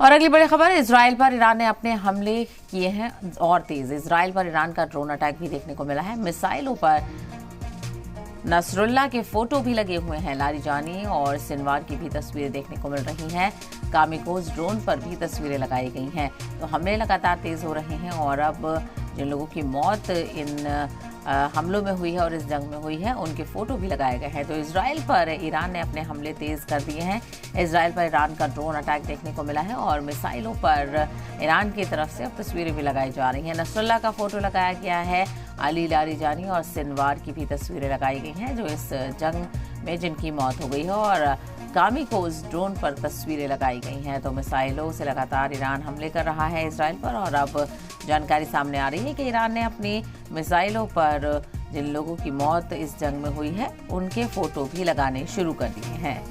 और अगली बड़ी खबर, इजराइल पर ईरान ने अपने हमले किए हैं और तेज। इजराइल पर ईरान का ड्रोन अटैक भी देखने को मिला है। मिसाइलों पर नसरुल्लाह के फोटो भी लगे हुए हैं। लारिजानी और सिनवार की भी तस्वीरें देखने को मिल रही हैं। कामिकोज ड्रोन पर भी तस्वीरें लगाई गई हैं। तो हमले लगातार तेज हो रहे हैं और अब जिन लोगों की मौत इन हमलों में हुई है और इस जंग में हुई है, उनके फोटो भी लगाए गए हैं। तो इजराइल पर ईरान ने अपने हमले तेज कर दिए हैं। इजराइल पर ईरान का ड्रोन अटैक देखने को मिला है और मिसाइलों पर ईरान की तरफ से अब तस्वीरें भी लगाई जा रही हैं। नसरुल्लाह का फोटो लगाया गया है। अली लारिजानी और सिनवार की भी तस्वीरें लगाई गई हैं, जो इस जंग में जिनकी मौत हो गई है। और कामिकोज ड्रोन पर तस्वीरें लगाई गई हैं। तो मिसाइलों से लगातार ईरान हमले कर रहा है इजराइल पर, और अब जानकारी सामने आ रही है कि ईरान ने अपनी मिसाइलों पर जिन लोगों की मौत इस जंग में हुई है, उनके फोटो भी लगाने शुरू कर दिए हैं।